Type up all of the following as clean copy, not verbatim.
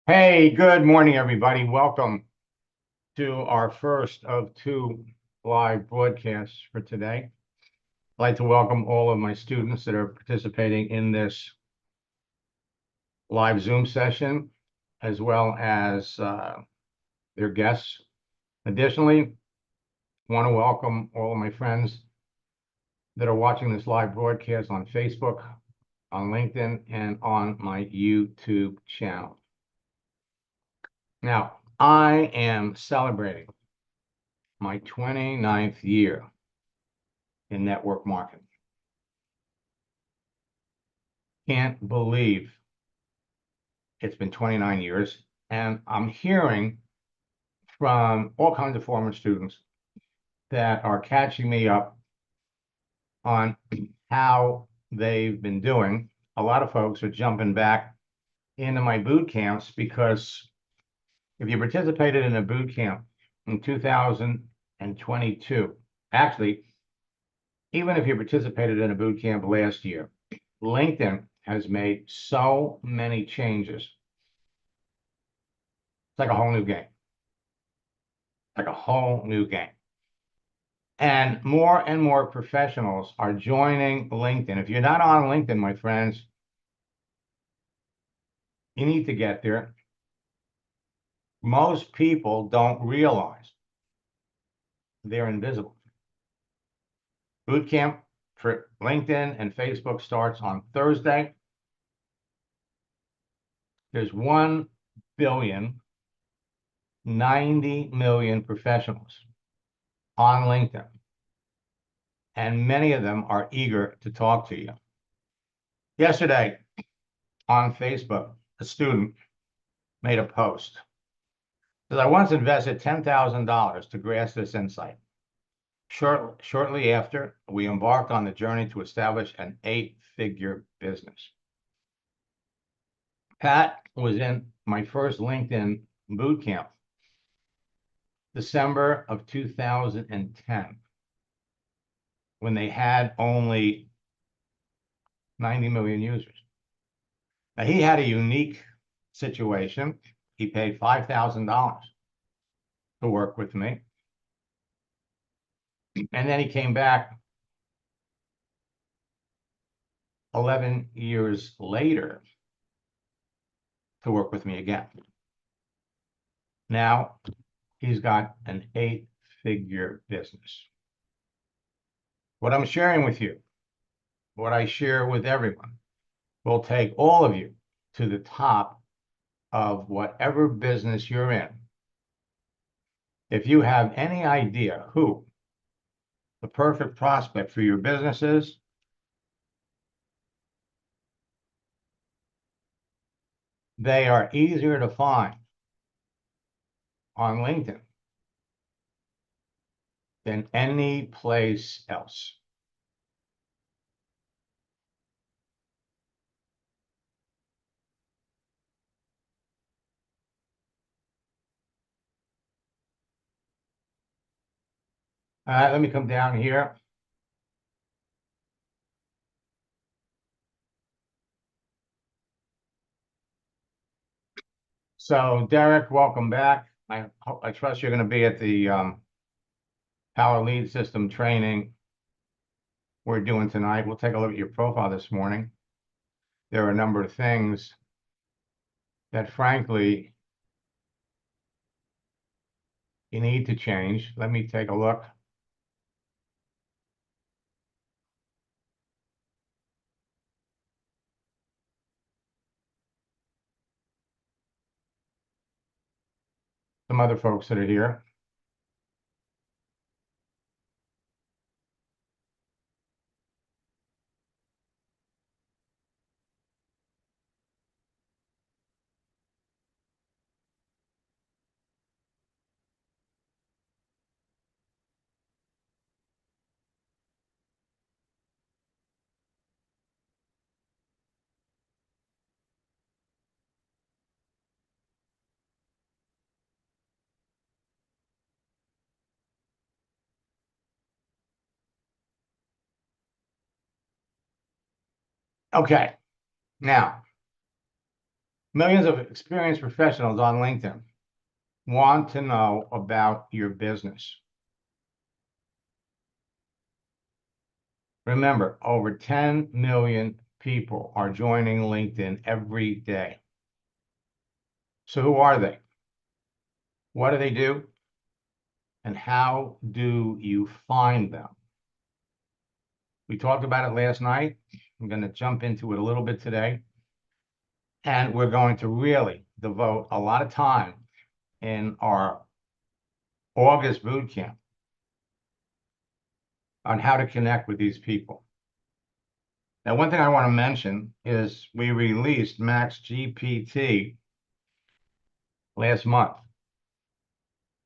Hey, good morning, everybody. Welcome to our first of two live broadcasts for today. I'd like to welcome all of my students that are participating in this live Zoom session, as well as their guests. Additionally, I want to welcome all of my friends that are watching this live broadcast on Facebook, on LinkedIn, and on my YouTube channel. Now, I am celebrating my 29th year in network marketing. Can't believe it's been 29 years. And I'm hearing from all kinds of former students that are catching me up on how they've been doing. A lot of folks are jumping back into my boot camps because if you participated in a boot camp in 2022, actually, even if you participated in a boot camp last year, LinkedIn has made so many changes. It's like a whole new game. Like a whole new game. And more professionals are joining LinkedIn. If you're not on LinkedIn, my friends, you need to get there. Most people don't realize they're invisible. Boot camp for LinkedIn and Facebook starts on Thursday. There's 1,090,000,000 professionals on LinkedIn, and many of them are eager to talk to you. Yesterday on Facebook, a student made a post. Says, I once invested $10,000 to grasp this insight. Shortly after, we embarked on the journey to establish an 8-figure business. Pat was in my first LinkedIn boot camp, December of 2010, when they had only 90 million users. Now, he had a unique situation. He paid $5,000 to work with me. And then he came back 11 years later to work with me again. Now he's got an 8-figure business. What I'm sharing with you, what I share with everyone, will take all of you to the top of whatever business you're in. If you have any idea who the perfect prospect for your business is, they are easier to find on LinkedIn than any place else. All right, let me come down here. So Derek, welcome back. I trust you're going to be at the Power Lead System training we're doing tonight. We'll take a look at your profile this morning. There are a number of things that, frankly, you need to change. Let me take a look. Some other folks that are here. Okay, now Millions of experienced professionals on LinkedIn want to know about your business. Remember, over 10 million people are joining LinkedIn every day. So who are they? What do they do? And how do you find them? We talked about it last night. I'm going to jump into it a little bit today. And we're going to really devote a lot of time in our August boot camp on how to connect with these people. Now, one thing I want to mention is we released Max GPT last month.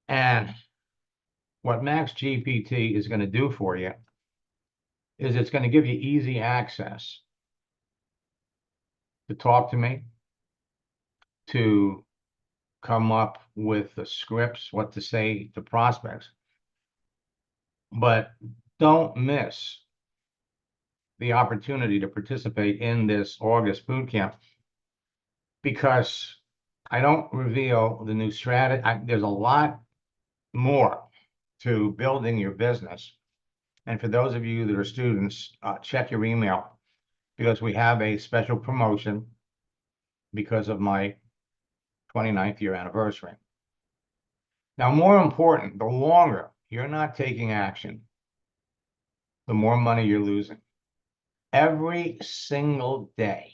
And what Max GPT is going to do for you is it's going to give you easy access to talk to me, to come up with the scripts, what to say to prospects. But don't miss the opportunity to participate in this August boot camp, because I don't reveal the new strategy. There's a lot more to building your business. And for those of you that are students, check your email, because we have a special promotion because of my 29th year anniversary. Now, more important, the longer you're not taking action, the more money you're losing. Every single day,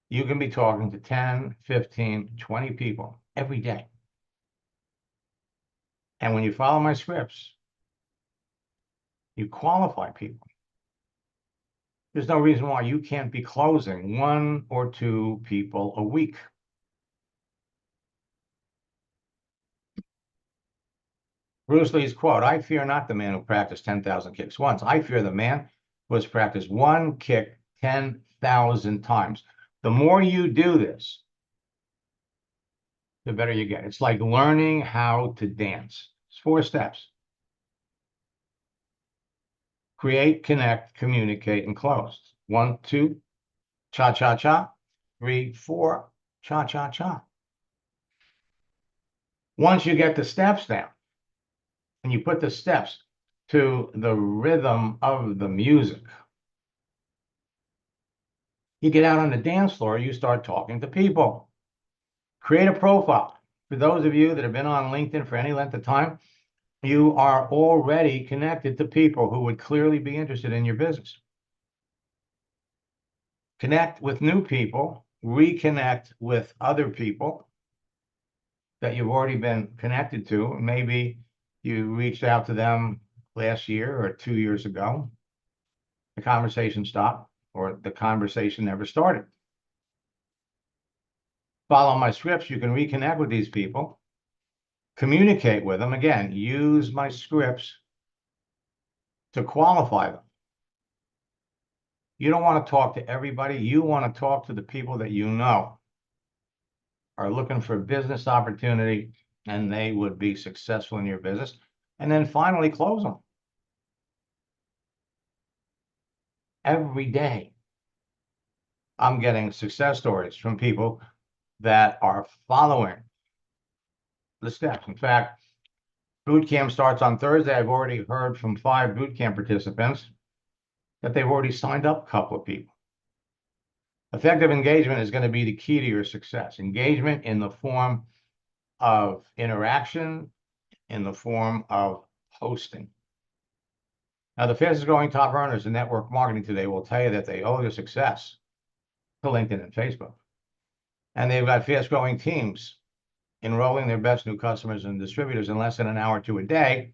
you can be talking to 10, 15, 20 people every day. And when you follow my scripts, you qualify people. There's no reason why you can't be closing 1 or 2 people a week. Bruce Lee's quote, "I fear not the man who practiced 10,000 kicks once. I fear the man who has practiced one kick 10,000 times." The more you do this, the better you get. It's like learning how to dance. It's 4 steps. Create, connect, communicate, and close. 1, 2, cha-cha-cha. 3, 4, cha-cha-cha. Once you get the steps down, and you put the steps to the rhythm of the music, you get out on the dance floor, you start talking to people. Create a profile. For those of you that have been on LinkedIn for any length of time, you are already connected to people who would clearly be interested in your business. Connect with new people, reconnect with other people that you've already been connected to. Maybe you reached out to them last year or 2 years ago. The conversation stopped, or the conversation never started. Follow my scripts. You can reconnect with these people, communicate with them. Again, use my scripts to qualify them. You don't want to talk to everybody. You want to talk to the people that you know are looking for a business opportunity and they would be successful in your business. And then finally close them. Every day, I'm getting success stories from people that are following the steps. In fact, boot camp starts on Thursday. I've already heard from 5 boot camp participants that they've already signed up a couple of people. Effective engagement is going to be the key to your success. Engagement in the form of interaction, in the form of posting. Now, the fastest growing top earners in network marketing today will tell you that they owe their success to LinkedIn and Facebook. And they've got fast growing teams enrolling their best new customers and distributors in less than an hour to a day.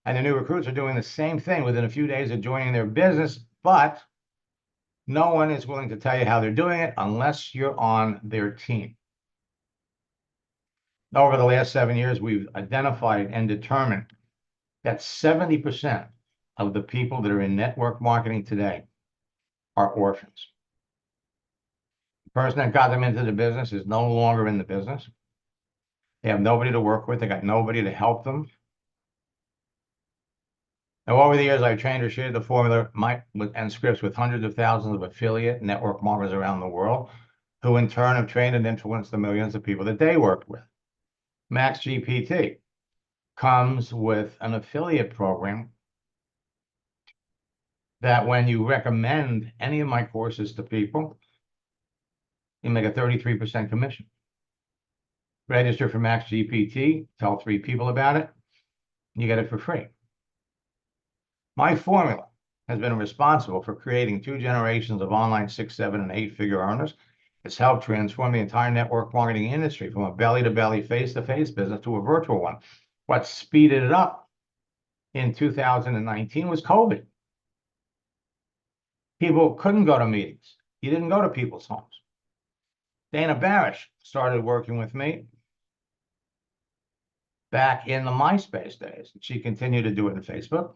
And the new recruits are doing the same thing within a few days of joining their business, but no one is willing to tell you how they're doing it unless you're on their team. Over the last 7 years, we've identified and determined that 70% of the people that are in network marketing today are orphans. The person that got them into the business is no longer in the business. They have nobody to work with. They got nobody to help them. Now, over the years, I've trained or shared the formula and scripts with hundreds of thousands of affiliate network marketers around the world who in turn have trained and influenced the millions of people that they worked with. Max GPT comes with an affiliate program that when you recommend any of my courses to people, you make a 33% commission. Register for Max GPT, tell 3 people about it, you get it for free. My formula has been responsible for creating 2 generations of online 6, 7, and 8-figure earners. It's helped transform the entire network marketing industry from a belly-to-belly, face-to-face business to a virtual one. What speeded it up in 2019 was COVID. People couldn't go to meetings. You didn't go to people's homes. Dana Barish started working with me back in the MySpace days. She continued to do it in Facebook.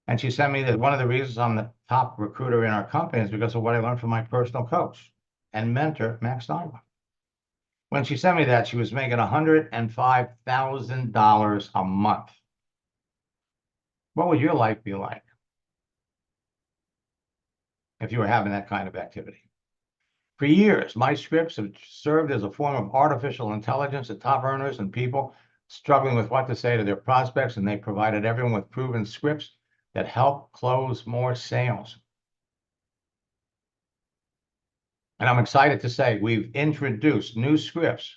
And she sent me that one of the reasons I'm the top recruiter in our company is because of what I learned from my personal coach and mentor, Max Steinberg. When she sent me that, she was making $105,000 a month. What would your life be like if you were having that kind of activity? For years, my scripts have served as a form of artificial intelligence to top earners and people struggling with what to say to their prospects, and they provided everyone with proven scripts that help close more sales. And I'm excited to say we've introduced new scripts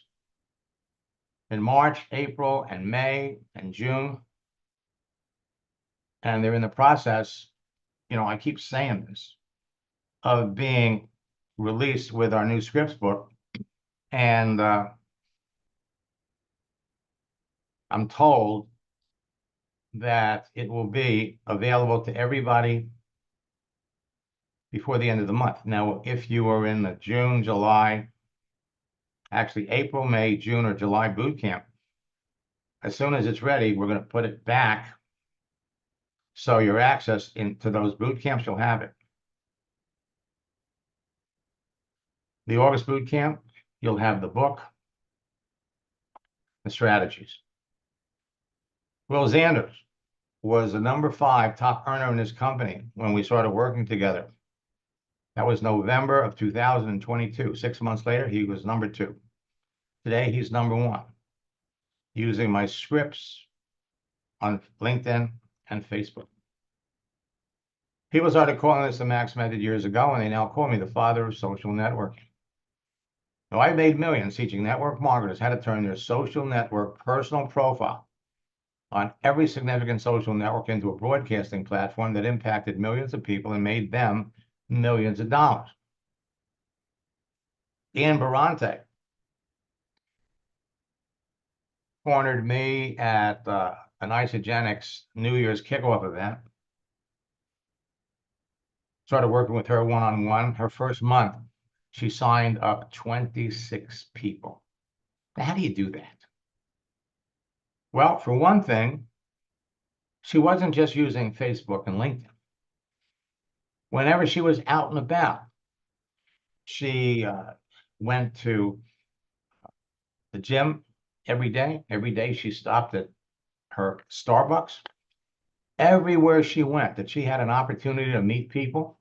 in March, April, and May, and June. And they're in the process, I keep saying this, of being released with our new scripts book. And I'm told that it will be available to everybody before the end of the month. Now, if you are in the June, July, actually April, May, June, or July boot camp, as soon as it's ready, we're going to put it back. So your access into those boot camps, you'll have it. The August boot camp, you'll have the book, the strategies. Will Zanders was the number 5 top earner in his company when we started working together. That was November of 2022. 6 months later, he was number 2. Today, he's number 1, using my scripts on LinkedIn and Facebook. People started calling this the Max Method years ago, and they now call me the father of social networking. Now, I made millions teaching network marketers how to turn their social network personal profile on every significant social network into a broadcasting platform that impacted millions of people and made them millions of dollars. Ian Barante cornered me at an Isagenix New Year's kickoff event. Started working with her one-on-one. Her first month, she signed up 26 people. Now, how do you do that? Well, for one thing, she wasn't just using Facebook and LinkedIn. Whenever she was out and about, she went to the gym every day. Every day she stopped at her Starbucks. Everywhere she went that she had an opportunity to meet people,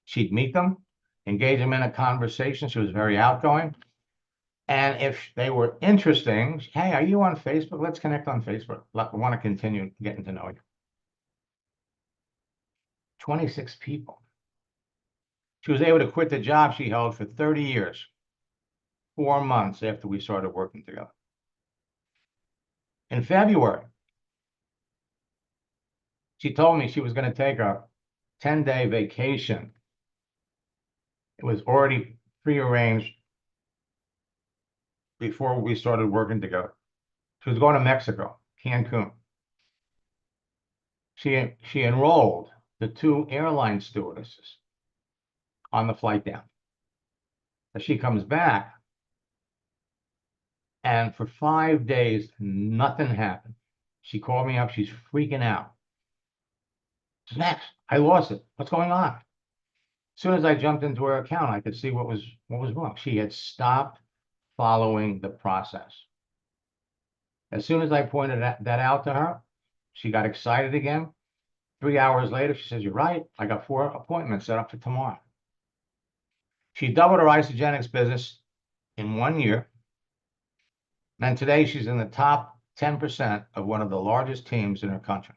she'd meet them, engage them in a conversation. She was very outgoing. And if they were interesting, hey, are you on Facebook? Let's connect on Facebook. I want to continue getting to know you. 26 people. She was able to quit the job she held for 30 years, 4 months after we started working together. In February, she told me she was going to take a 10-day vacation. It was already prearranged before we started working together. She was going to Mexico, Cancun. She enrolled the 2 airline stewardesses on the flight down. As she comes back, and for 5 days, nothing happened. She called me up. She's freaking out. She said, Max, I lost it. What's going on? As soon as I jumped into her account, I could see what was wrong. She had stopped following the process. As soon as I pointed that out to her, she got excited again. 3 hours later, she says, you're right. I got 4 appointments set up for tomorrow. She doubled her Isagenix business in 1 year. And today she's in the top 10% of one of the largest teams in her country.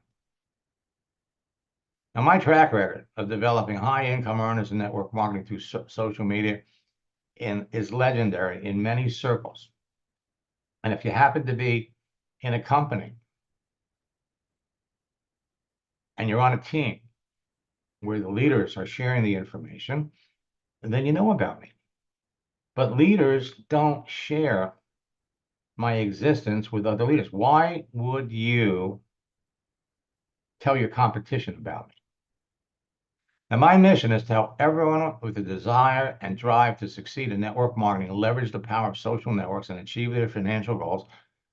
Now, my track record of developing high-income earners in network marketing through social media is legendary in many circles. And if you happen to be in a company and you're on a team where the leaders are sharing the information, then you know about me. But leaders don't share my existence with other leaders. Why would you tell your competition about me? Now, my mission is to help everyone with a desire and drive to succeed in network marketing leverage the power of social networks and achieve their financial goals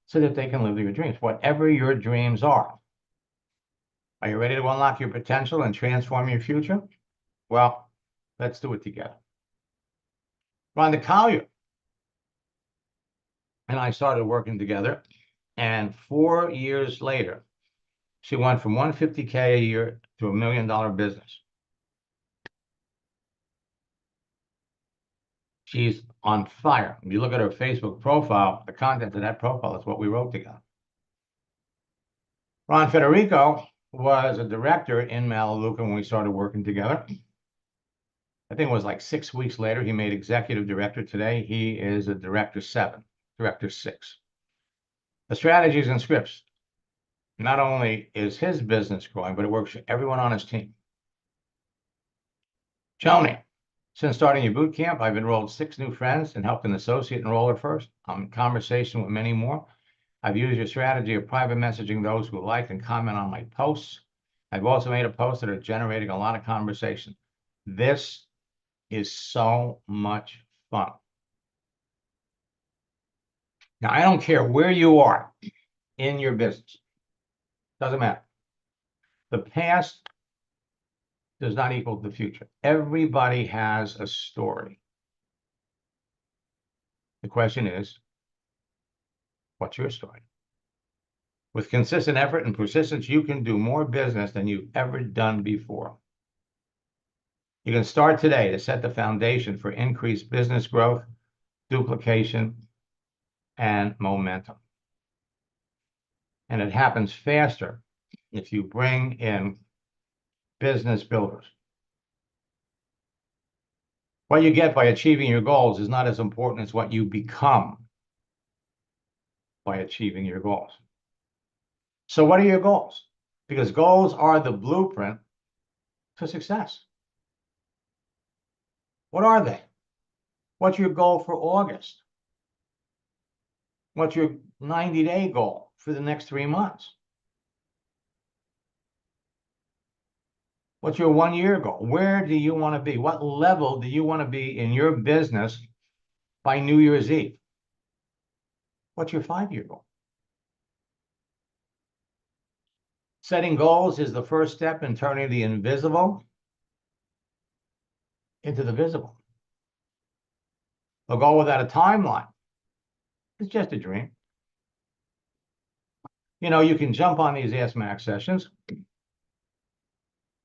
so that they can live their dreams, whatever your dreams are. Are you ready to unlock your potential and transform your future? Well, let's do it together. Rhonda Collier and I started working together, and 4 years later, she went from $150K a year to $1 million business. She's on fire. If you look at her Facebook profile, the content of that profile is what we wrote together. Ron Federico was a director in Melaleuca when we started working together. I think it was like 6 weeks later, he made executive director. Today, he is a director 7, director 6. The strategies and scripts. Not only is his business growing, but it works for everyone on his team. Joni, since starting your boot camp, I've enrolled 6 new friends and helped an associate enroll her first. I'm in conversation with many more. I've used your strategy of private messaging those who like and comment on my posts. I've also made a post that are generating a lot of conversation. This is so much fun. Now, I don't care where you are in your business. Doesn't matter. The past does not equal the future. Everybody has a story. The question is, what's your story? With consistent effort and persistence, you can do more business than you've ever done before. You can start today to set the foundation for increased business growth, duplication, and momentum. And it happens faster if you bring in business builders. What you get by achieving your goals is not as important as what you become by achieving your goals. So what are your goals? Because goals are the blueprint to success. What are they? What's your goal for August? What's your 90-day goal for the next 3 months? What's your 1-year goal? Where do you want to be? What level do you want to be in your business by New Year's Eve? What's your 5-year goal? Setting goals is the first step in turning the invisible into the visible. A goal without a timeline is just a dream. You know, you can jump on these Ask Max sessions,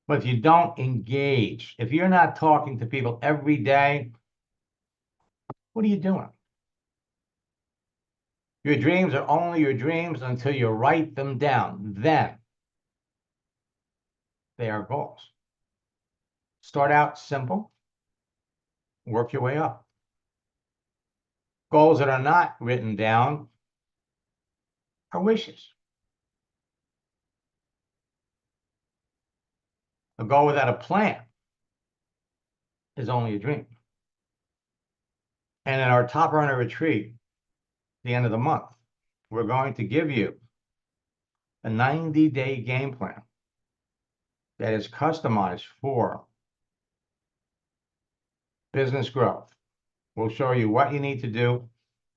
but if you don't engage, if you're not talking to people every day, what are you doing? Your dreams are only your dreams until you write them down. Then they are goals. Start out simple, work your way up. Goals that are not written down are wishes. A goal without a plan is only a dream. And in our Top Earner Retreat, the end of the month, we're going to give you a 90-day game plan that is customized for business growth. We'll show you what you need to do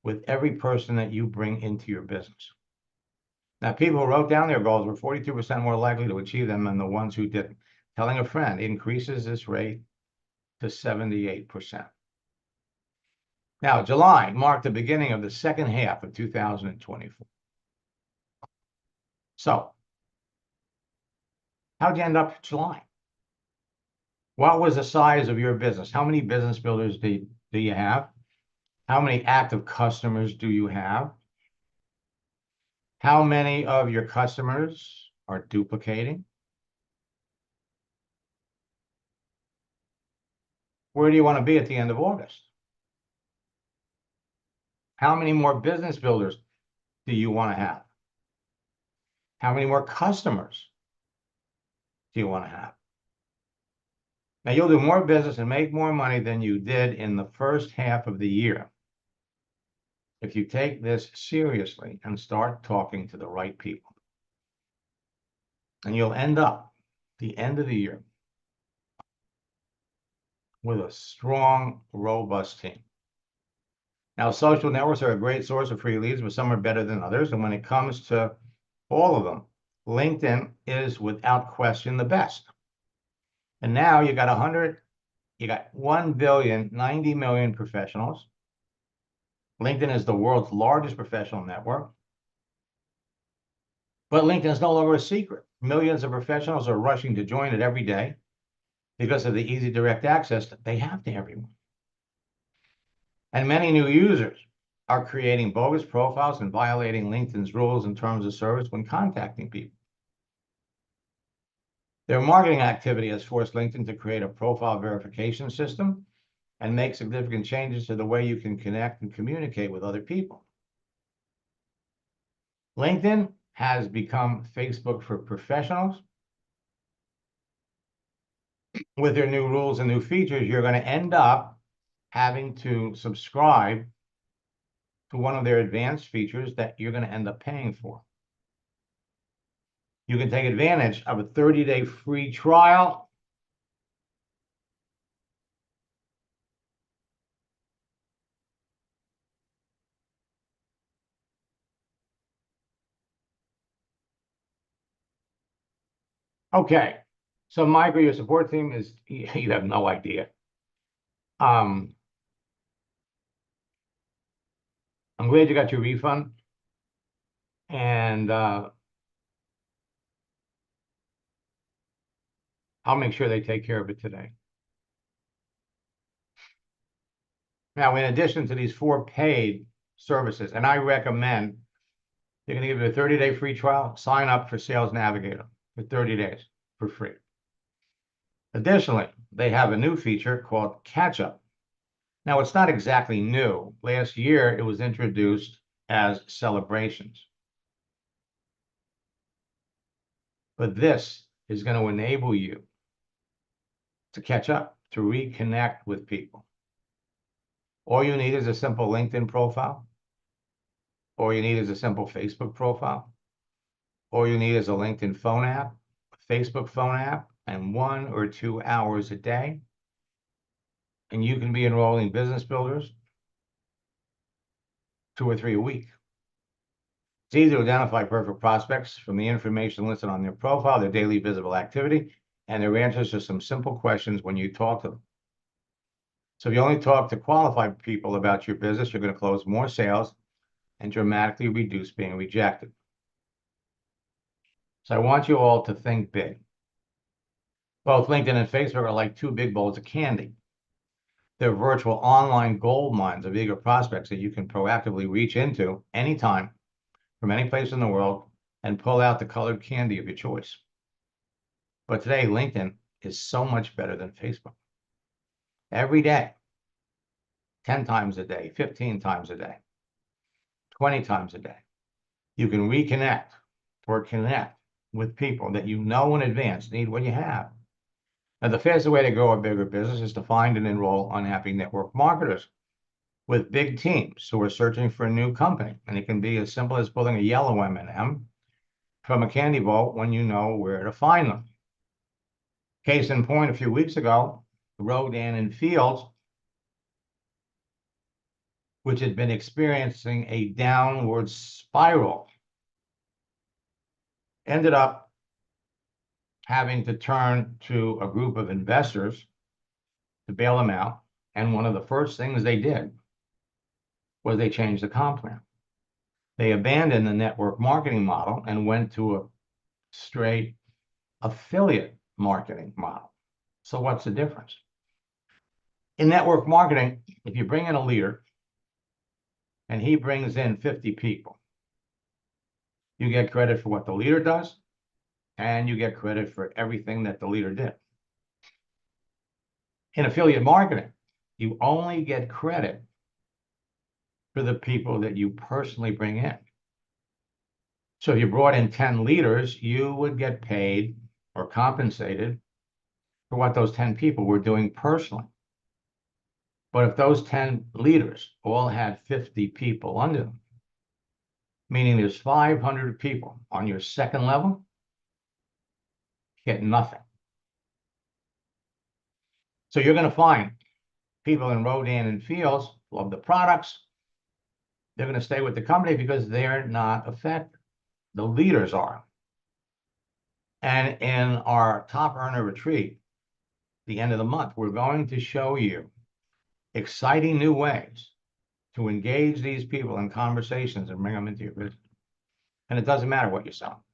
with every person that you bring into your business. Now, people who wrote down their goals were 42% more likely to achieve them than the ones who didn't. Telling a friend increases this rate to 78%. Now, July marked the beginning of the second half of 2024. So, how'd you end up July? What was the size of your business? How many business builders do you have? How many active customers do you have? How many of your customers are duplicating? Where do you want to be at the end of August? How many more business builders do you want to have? How many more customers do you want to have? Now, you'll do more business and make more money than you did in the first half of the year if you take this seriously and start talking to the right people. And you'll end up the end of the year with a strong, robust team. Now, social networks are a great source of free leads, but some are better than others. And when it comes to all of them, LinkedIn is without question the best. And now you got 1,090 million professionals. LinkedIn is the world's largest professional network. But LinkedIn is no longer a secret. Millions of professionals are rushing to join it every day because of the easy direct access that they have to everyone. And many new users are creating bogus profiles and violating LinkedIn's rules and terms of service when contacting people. Their marketing activity has forced LinkedIn to create a profile verification system and make significant changes to the way you can connect and communicate with other people. LinkedIn has become Facebook for professionals. With their new rules and new features, you're going to end up having to subscribe to one of their advanced features that you're going to end up paying for. You can take advantage of a 30-day free trial. Okay, so Michael, your support team is, you have no idea. I'm glad you got your refund. And I'll make sure they take care of it today. Now, in addition to these 4 paid services, and I recommend, they're going to give you a 30-day free trial. Sign up for Sales Navigator for 30 days for free. Additionally, they have a new feature called Catch Up. Now, it's not exactly new. Last year, it was introduced as celebrations. But this is going to enable you to catch up, to reconnect with people. All you need is a simple LinkedIn profile. All you need is a simple Facebook profile. All you need is a LinkedIn phone app, a Facebook phone app, and 1 or 2 hours a day. And you can be enrolling business builders 2 or 3 a week. It's easy to identify perfect prospects from the information listed on their profile, their daily visible activity, and their answers to some simple questions when you talk to them. So if you only talk to qualified people about your business, you're going to close more sales and dramatically reduce being rejected. So I want you all to think big. Both LinkedIn and Facebook are like 2 big bowls of candy. They're virtual online gold mines of eager prospects that you can proactively reach into anytime from any place in the world and pull out the colored candy of your choice. But today, LinkedIn is so much better than Facebook. Every day, 10 times a day, 15 times a day, 20 times a day, you can reconnect or connect with people that you know in advance need what you have. Now, the fastest way to grow a bigger business is to find and enroll unhappy network marketers with big teams who are searching for a new company. And it can be as simple as pulling a yellow M&M from a candy vault when you know where to find them. Case in point, a few weeks ago, Rodan and Fields, which had been experiencing a downward spiral, ended up having to turn to a group of investors to bail them out. And one of the first things they did was they changed the comp plan. They abandoned the network marketing model and went to a straight affiliate marketing model. So what's the difference? In network marketing, if you bring in a leader and he brings in 50 people, you get credit for what the leader does, and you get credit for everything that the leader did. In affiliate marketing, you only get credit for the people that you personally bring in. So if you brought in 10 leaders, you would get paid or compensated for what those 10 people were doing personally. But if those 10 leaders all had 50 people under them, meaning there's 500 people on your second level, you get nothing. So you're going to find people in Rodan and Fields love the products. They're going to stay with the company because they're not affected. The leaders are. And in our top earner retreat, the end of the month, we're going to show you exciting new ways to engage these people in conversations and bring them into your business. And it doesn't matter what you sell.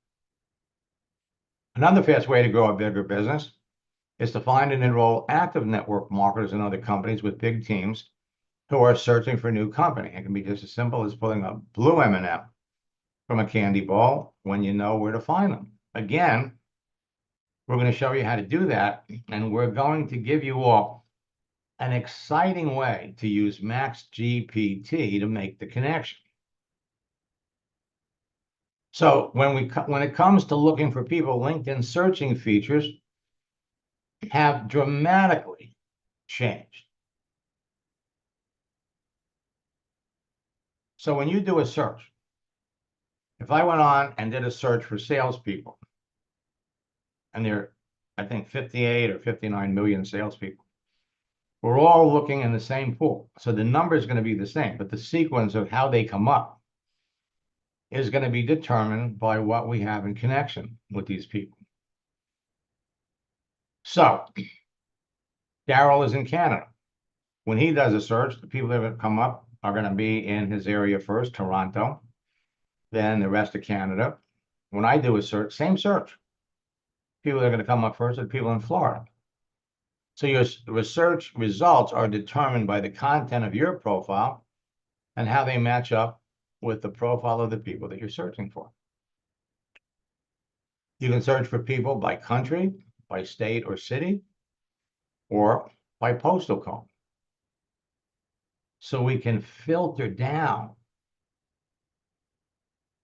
Another fast way to grow a bigger business is to find and enroll active network marketers in other companies with big teams who are searching for a new company. It can be just as simple as pulling a blue M&M from a candy ball when you know where to find them. Again, we're going to show you how to do that, and we're going to give you all an exciting way to use Max GPT to make the connection. So when it comes to looking for people, LinkedIn searching features have dramatically changed. So when you do a search, if I went on and did a search for salespeople, and there are, I think, 58 or 59 million salespeople, we're all looking in the same pool. So the number is going to be the same, but the sequence of how they come up is going to be determined by what we have in connection with these people. So Daryl is in Canada. When he does a search, the people that come up are going to be in his area first, Toronto, then the rest of Canada. When I do a search, same search, people that are going to come up first are people in Florida. So your research results are determined by the content of your profile and how they match up with the profile of the people that you're searching for. You can search for people by country, by state or city, or by postal code. So we can filter down.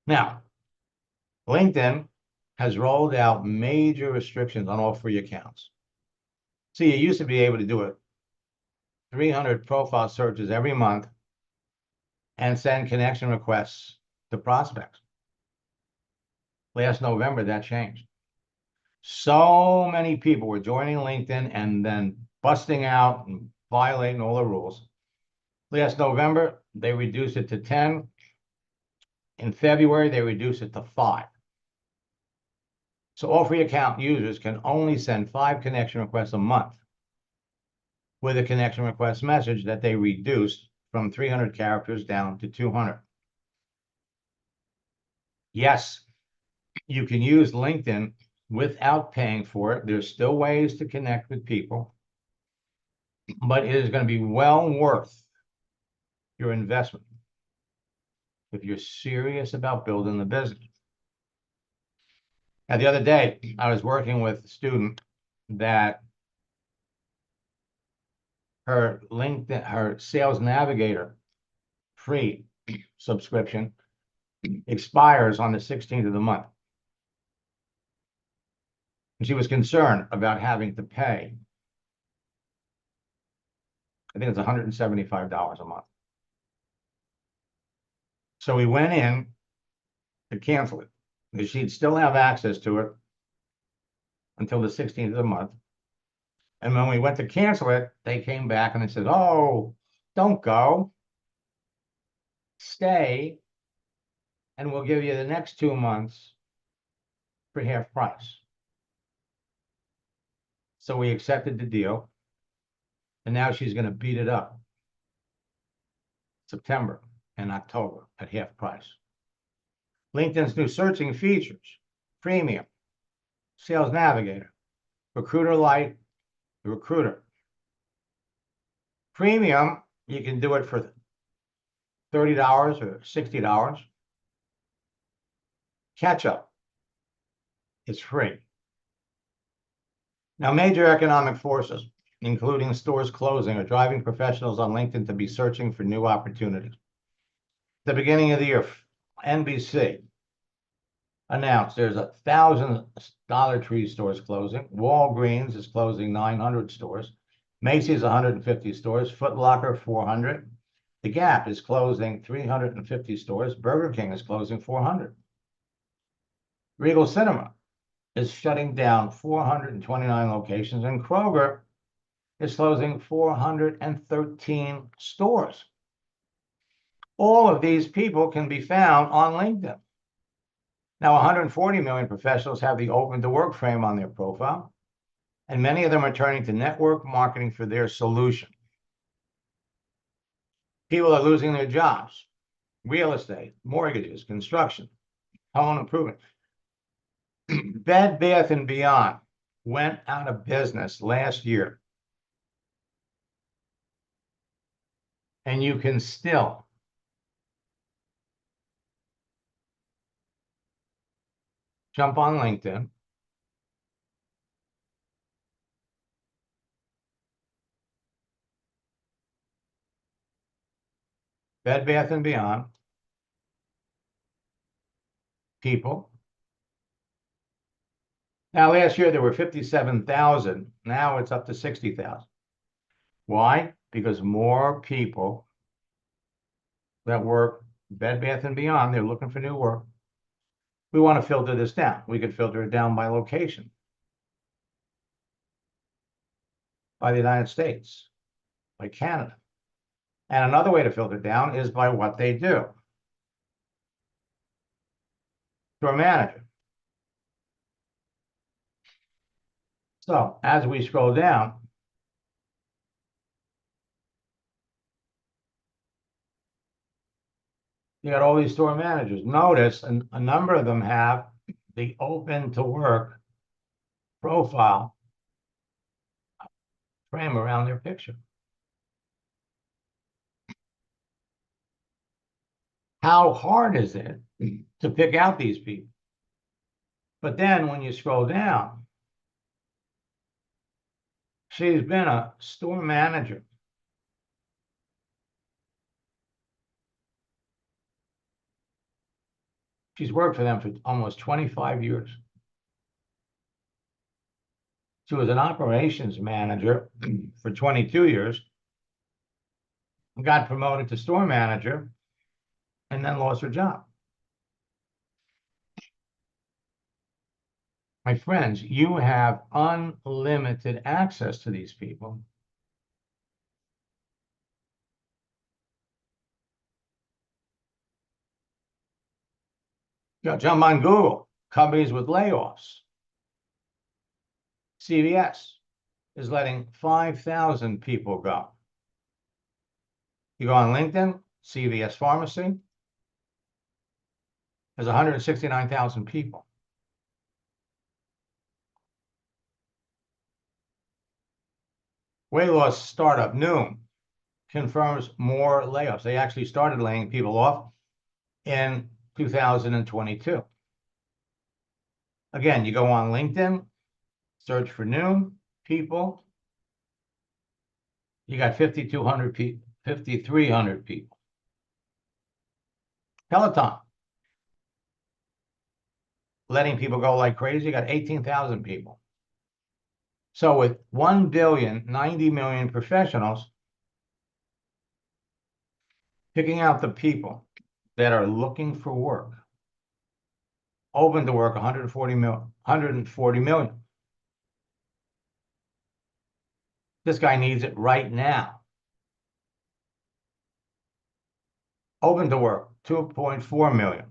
Now, LinkedIn has rolled out major restrictions on all free accounts. So you used to be able to do it 300 profile searches every month and send connection requests to prospects. Last November, that changed. So many people were joining LinkedIn and then busting out and violating all the rules. Last November, they reduced it to 10. In February, they reduced it to 5. So all free account users can only send 5 connection requests a month with a connection request message that they reduced from 300 characters down to 200. Yes, you can use LinkedIn without paying for it. There's still ways to connect with people, but it is going to be well worth your investment if you're serious about building the business. Now, the other day, I was working with a student that her LinkedIn, her Sales Navigator free subscription expires on the 16th of the month. And she was concerned about having to pay, I think it's $175 a month. So we went in to cancel it because she'd still have access to it until the 16th of the month. And when we went to cancel it, they came back and they said, oh, don't go. Stay, and we'll give you the next 2 months for half price. So we accepted the deal, and now she's going to beat it up September and October at half price. LinkedIn's new searching features, Premium, Sales Navigator, Recruiter Lite, the recruiter. Premium, you can do it for $30 or $60. Catch-up is free. Now, major economic forces, including stores closing, are driving professionals on LinkedIn to be searching for new opportunities. At the beginning of the year, NBC announced there's 1,000 Dollar Tree stores closing. Walgreens is closing 900 stores. Macy's 150 stores. Foot Locker 400. The Gap is closing 350 stores. Burger King is closing 400. Regal Cinema is shutting down 429 locations, and Kroger is closing 413 stores. All of these people can be found on LinkedIn. Now, 140 million professionals have the open to work frame on their profile, and many of them are turning to network marketing for their solution. People are losing their jobs, real estate, mortgages, construction, home improvement. Bed Bath & Beyond went out of business last year. And you can still jump on LinkedIn, Bed Bath & Beyond, people. Now, last year there were 57,000. Now it's up to 60,000. Why? Because more people that work Bed Bath & Beyond, they're looking for new work. We want to filter this down. We could filter it down by location, by the United States, by Canada. And another way to filter down is by what they do. Store manager. So as we scroll down, you got all these store managers. Notice a number of them have the open to work profile frame around their picture. How hard is it to pick out these people? But then when you scroll down, she's been a store manager. She's worked for them for almost 25 years. She was an operations manager for 22 years, got promoted to store manager, and then lost her job. My friends, you have unlimited access to these people. You know, jump on Google, companies with layoffs. CVS is letting 5,000 people go. You go on LinkedIn, CVS Pharmacy, there's 169,000 people. Weight loss startup Noom confirms more layoffs. They actually started laying people off in 2022. Again, you go on LinkedIn, search for Noom, people. You got 5,200 people, 5,300 people. Peloton, letting people go like crazy, you got 18,000 people. So with 1,090 million professionals, picking out the people that are looking for work, open to work 140 million. This guy needs it right now. Open to work 2.4 million.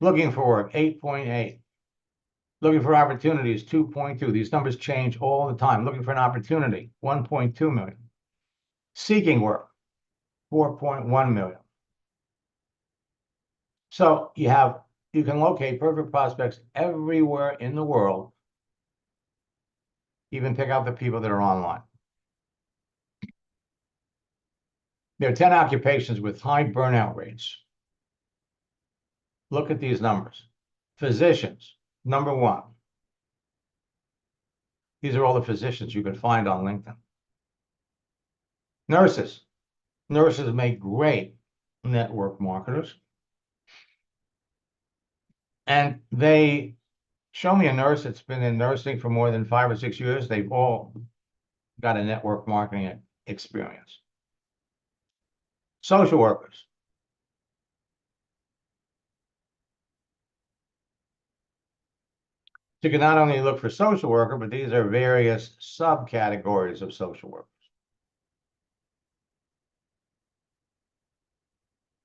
Looking for work 8.8. Looking for opportunities 2.2. These numbers change all the time. Looking for an opportunity 1.2 million. Seeking work 4.1 million. So you can locate perfect prospects everywhere in the world Even pick out the people that are online. There are 10 occupations with high burnout rates. Look at these numbers. Physicians, number one. These are all the physicians you can find on LinkedIn. Nurses. Nurses make great network marketers. And they show me a nurse that's been in nursing for more than 5 or 6 years. They've all got a network marketing experience. Social workers. You can not only look for social worker, but these are various subcategories of social workers.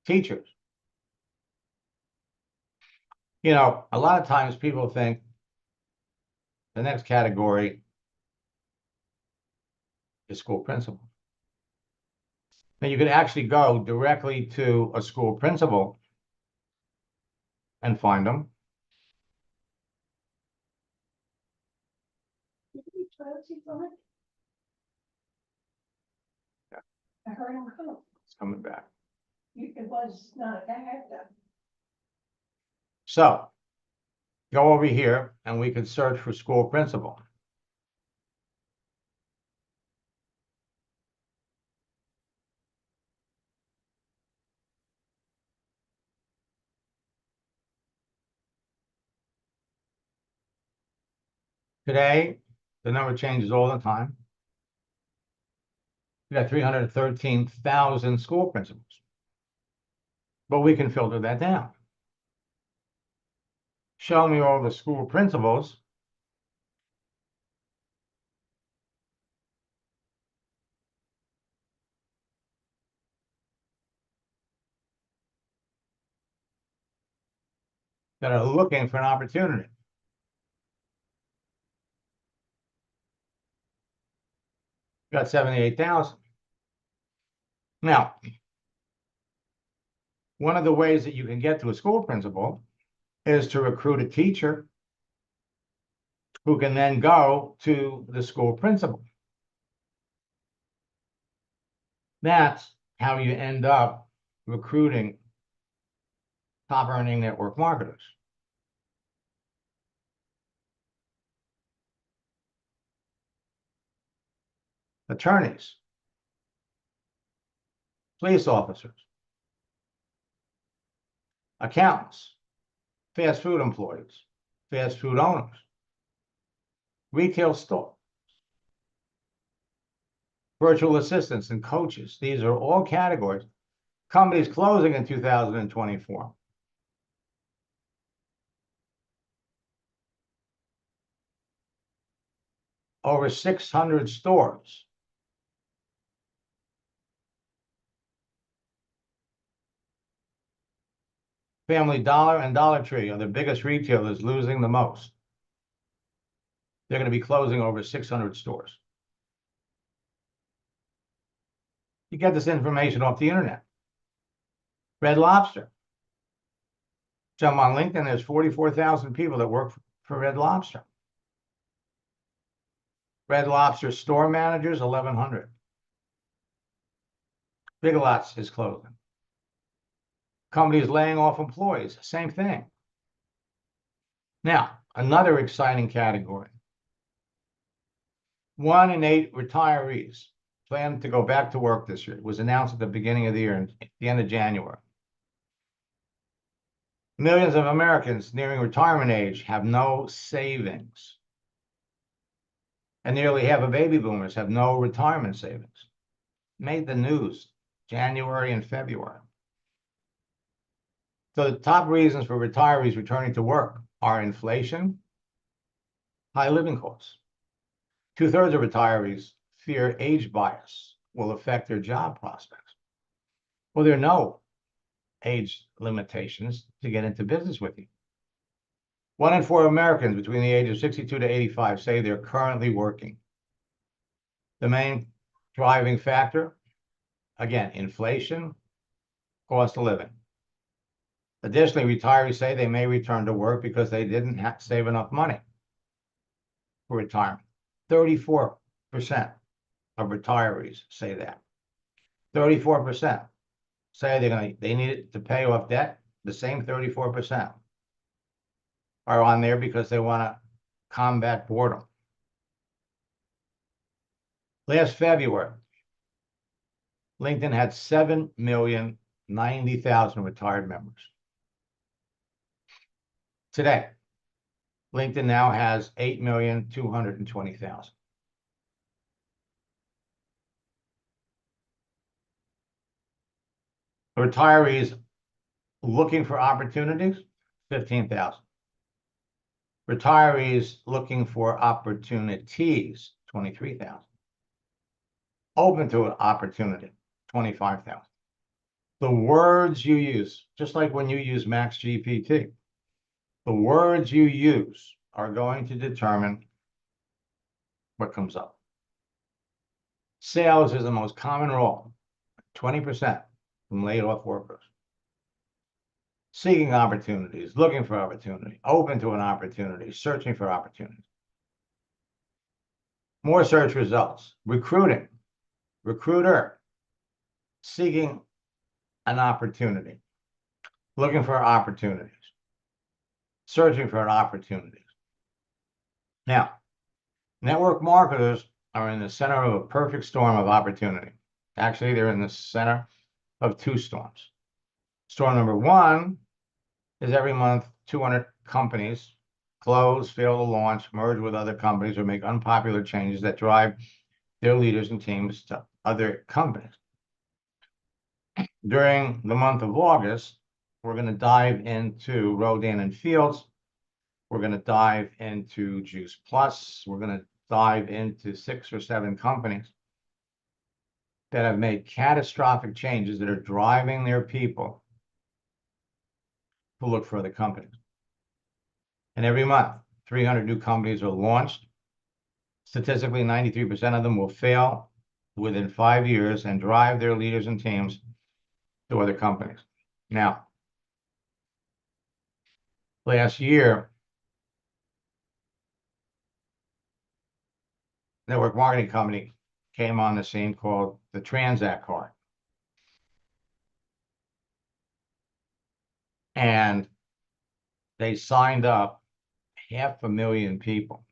Teachers. You know, a lot of times people think the next category is school principal. Now you could actually go directly to a school principal and find them. Did you biopsy from it? Yeah. I heard him come. It's coming back. It was not a bad though. So go over here and we can search for school principal. Today, the number changes all the time. We got 313,000 school principals, but we can filter that down. Show me all the school principals that are looking for an opportunity. Got 78,000. Now, one of the ways that you can get to a school principal is to recruit a teacher who can then go to the school principal. That's how you end up recruiting top earning network marketers. Attorneys, police officers, accountants, fast food employees, fast food owners, retail store, virtual assistants and coaches. These are all categories. Companies closing in 2024. Over 600 stores. Family Dollar and Dollar Tree are the biggest retailers, losing the most. They're going to be closing over 600 stores. You get this information off the internet. Red Lobster. Jump on LinkedIn, there's 44,000 people that work for Red Lobster. Red Lobster store managers, 1,100. Big Lots is closing. Companies laying off employees, same thing. Now, another exciting category. 1 in 8 retirees plan to go back to work this year. It was announced at the beginning of the year, at the end of January. Millions of Americans nearing retirement age have no savings. And nearly half of baby boomers have no retirement savings. Made the news January and February. So the top reasons for retirees returning to work are inflation, high living costs. 2/3 of retirees fear age bias will affect their job prospects. Well, there are no age limitations to get into business with you. 1 in 4 Americans between the age of 62 to 85 say they're currently working. The main driving factor, again, inflation, cost of living. Additionally, retirees say they may return to work because they didn't save enough money for retirement. 34% of retirees say that. 34% say they need it to pay off debt. The same 34% are on there because they want to combat boredom. Last February, LinkedIn had 7,090,000 retired members. Today, LinkedIn now has 8,220,000. Retirees looking for opportunities, 15,000. Retirees looking for opportunities, 23,000. Open to an opportunity, 25,000. The words you use, just like when you use Max GPT, the words you use are going to determine what comes up. Sales is the most common role, 20% from laid off workers. Seeking opportunities, looking for opportunity, open to an opportunity, searching for opportunities. More search results, recruiting, recruiter, seeking an opportunity, looking for opportunities, searching for opportunities. Now, network marketers are in the center of a perfect storm of opportunity. Actually, they're in the center of two storms. Storm number one is every month 200 companies close, fail to launch, merge with other companies, or make unpopular changes that drive their leaders and teams to other companies. During the month of August, we're going to dive into Rodan and Fields. We're going to dive into Juice Plus. We're going to dive into 6 or 7 companies that have made catastrophic changes that are driving their people to look for other companies. And every month, 300 new companies are launched. Statistically, 93% of them will fail within 5 years and drive their leaders and teams to other companies. Now, last year, network marketing company came on the scene called the Transact card. And they signed up 500,000 people.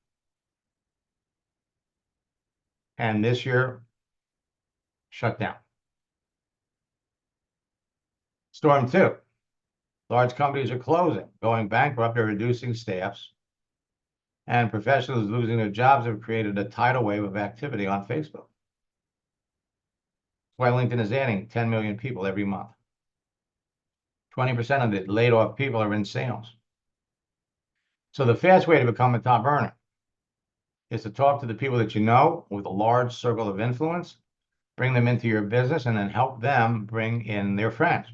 And this year, shut down. Storm 2. Large companies are closing, going bankrupt, or reducing staffs. And professionals losing their jobs have created a tidal wave of activity on Facebook. That's why LinkedIn is adding 10 million people every month. 20% of the laid off people are in sales. So the fast way to become a top earner is to talk to the people that you know with a large circle of influence, bring them into your business, and then help them bring in their friends.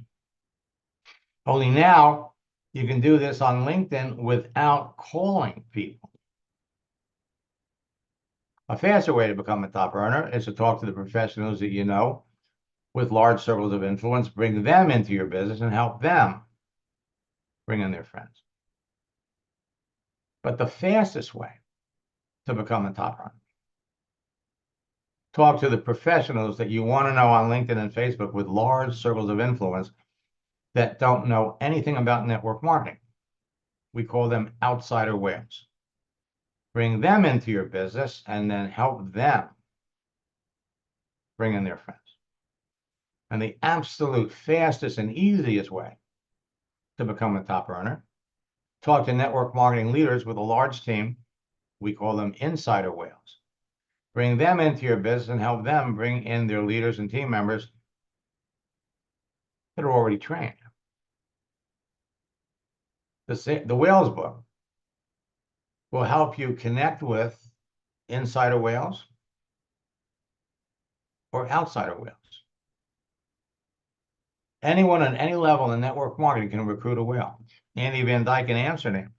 Only now you can do this on LinkedIn without calling people. A faster way to become a top earner is to talk to the professionals that you know with large circles of influence, bring them into your business, and help them bring in their friends. But the fastest way to become a top earner, talk to the professionals that you want to know on LinkedIn and Facebook with large circles of influence that don't know anything about network marketing. We call them outsider whales. Bring them into your business and then help them bring in their friends. And the absolute fastest and easiest way to become a top earner, talk to network marketing leaders with a large team. We call them insider whales. Bring them into your business and help them bring in their leaders and team members that are already trained. The Whales book will help you connect with insider whales or outsider whales. Anyone on any level in network marketing can recruit a whale. Andy Van Dyke in Amsterdam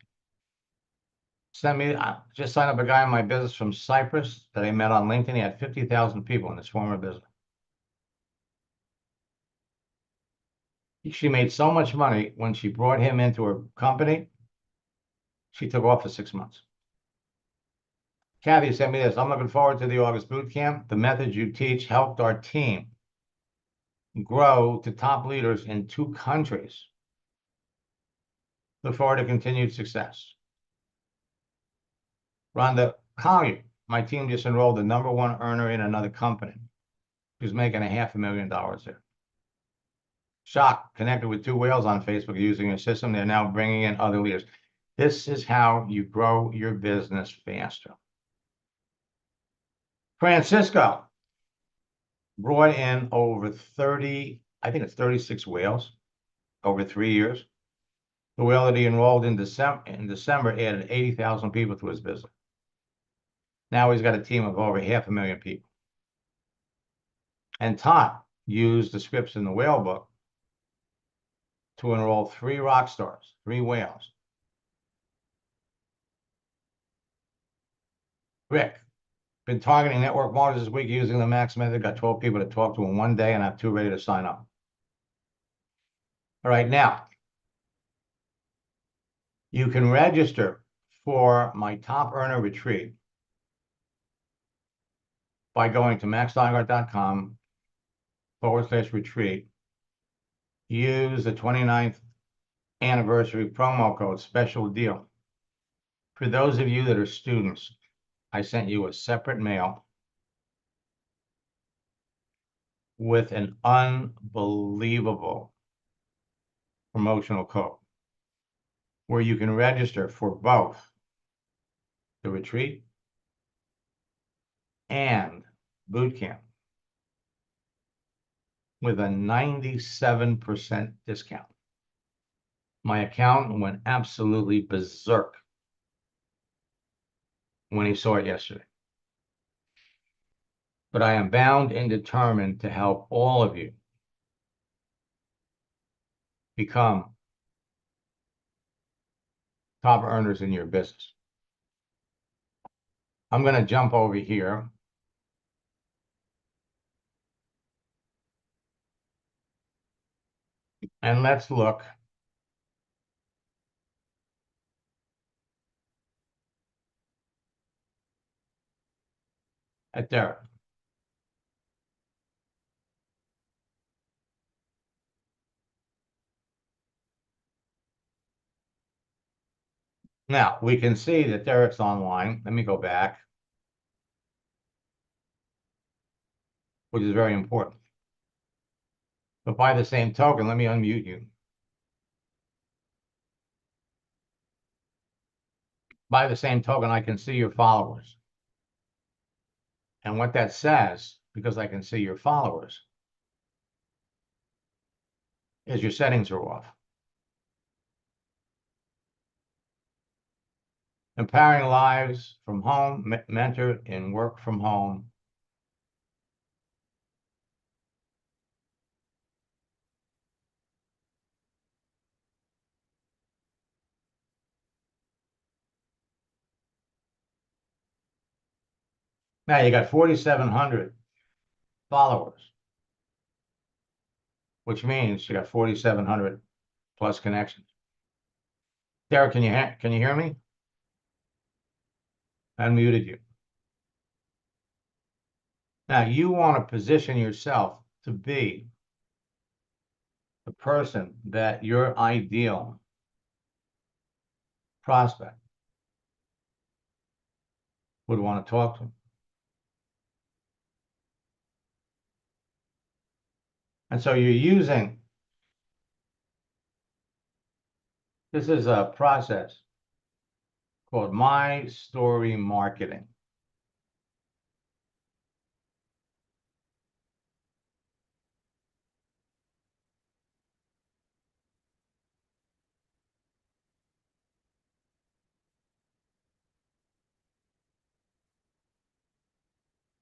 just signed up a guy in my business from Cyprus that I met on LinkedIn. He had 50,000 people in his former business. She made so much money when she brought him into her company, she took off for 6 months. Kathy sent me this. I'm looking forward to the August boot camp. The methods you teach helped our team grow to top leaders in 2 countries. Look forward to continued success. Rhonda Collier, my team just enrolled the #1 earner in another company who's making $500,000 here. Shock, connected with 2 whales on Facebook using a system. They're now bringing in other leaders. This is how you grow your business faster. Francisco brought in over 30, I think it's 36 whales over 3 years. The whale that he enrolled in December added 80,000 people to his business. Now he's got a team of over 500,000 people. And Todd used the scripts in the whale book to enroll 3 rock stars, 3 whales. Rick, been targeting network marketers this week using the Max method. Got 12 people to talk to in 1 day, and I have 2 ready to sign up. All right, now you can register for my top earner retreat by going to maxsteingart.com/retreat. Use the 29th anniversary promo code special deal. For those of you that are students, I sent you a separate mail with an unbelievable promotional code where you can register for both the retreat and boot camp with a 97% discount. My accountant went absolutely berserk when he saw it yesterday. But I am bound and determined to help all of you become top earners in your business. I'm going to jump over here. And let's look at Derek. Now, we can see that Derek's online. Let me go back, which is very important. But by the same token, let me unmute you. By the same token, I can see your followers. And what that says, because I can see your followers, is your settings are off. Empowering lives from home, mentor and work from home. Now you got 4,700 followers, which means you got 4,700 plus connections. Derek, can you hear me? I unmuted you. Now you want to position yourself to be the person that your ideal prospect would want to talk to. And so you're using, this is a process called My Story Marketing.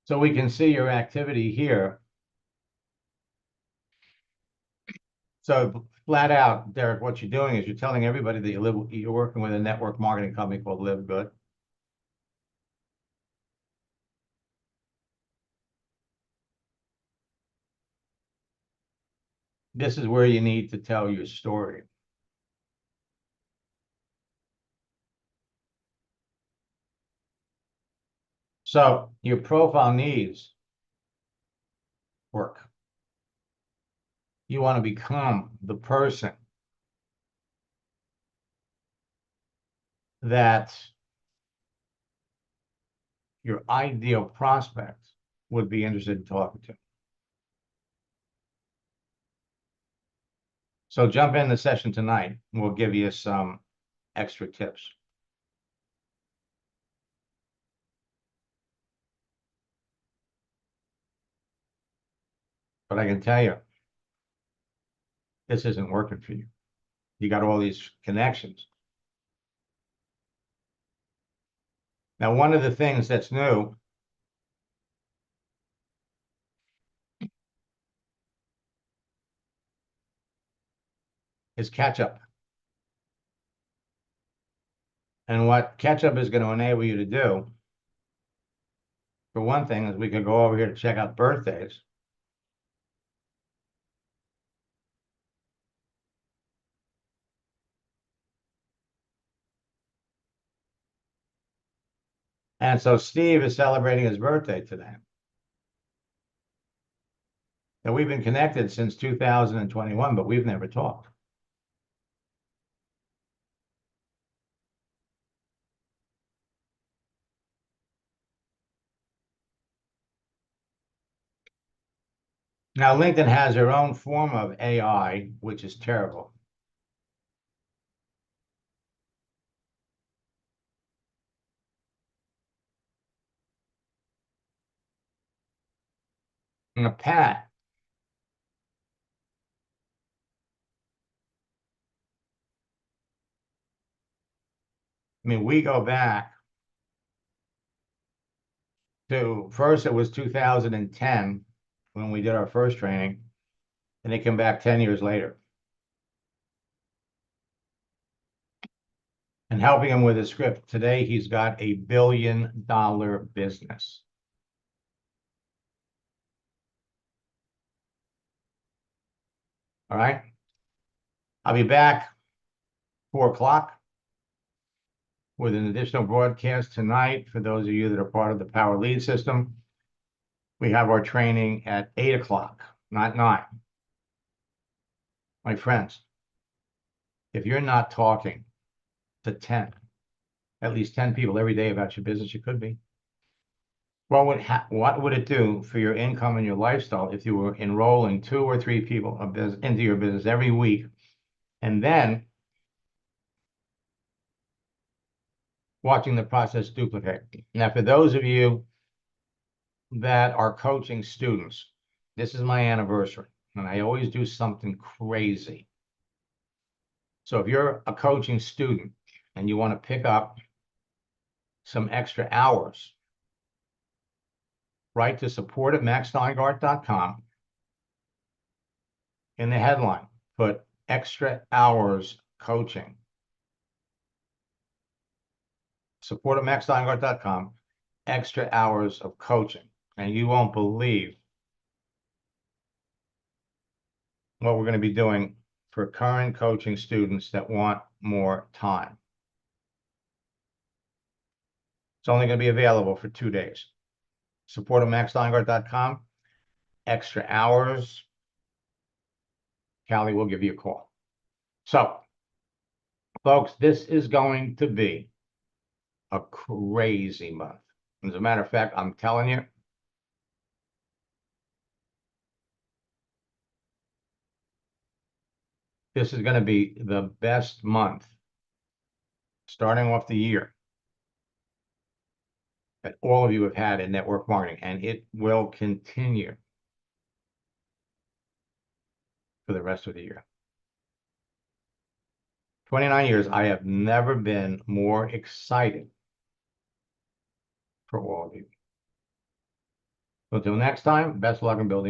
So we can see your activity here. So flat out, Derek, what you're doing is you're telling everybody that you're working with a network marketing company called Live Good. This is where you need to tell your story. So your profile needs work. You want to become the person that your ideal prospect would be interested in talking to. So jump in the session tonight, and we'll give you some extra tips. But I can tell you, this isn't working for you. You got all these connections. Now, one of the things that's new is catch up. And what catch up is going to enable you to do, for one thing, is we can go over here to check out birthdays. And so Steve is celebrating his birthday today. And we've been connected since 2021, but we've never talked. Now, LinkedIn has their own form of AI, which is terrible. And Pat, I mean, we go back to, first it was 2010 when we did our first training, and they come back 10 years later. And helping him with his script. Today, he's got a $1 billion business. All right. I'll be back 4 o'clock with an additional broadcast tonight. For those of you that are part of the Power Lead system, we have our training at 8 o'clock, not 9. My friends, if you're not talking to 10, at least 10 people every day about your business, you could be. What would it do for your income and your lifestyle if you were enrolling 2 or 3 people into your business every week, and then watching the process duplicate? Now, for those of you that are coaching students, this is my anniversary, and I always do something crazy. So if you're a coaching student and you want to pick up some extra hours, write to support@maxsteingart.com. In the headline, put extra hours coaching. Support@maxsteingart.com, extra hours of coaching. And you won't believe what we're going to be doing for current coaching students that want more time. It's only going to be available for 2 days. Support@maxsteingart.com, extra hours. Callie will give you a call. So, folks, this is going to be a crazy month. As a matter of fact, I'm telling you, this is going to be the best month starting off the year that all of you have had in network marketing, and it will continue for the rest of the year. 29 years, I have never been more excited for all of you. So until next time, best of luck in building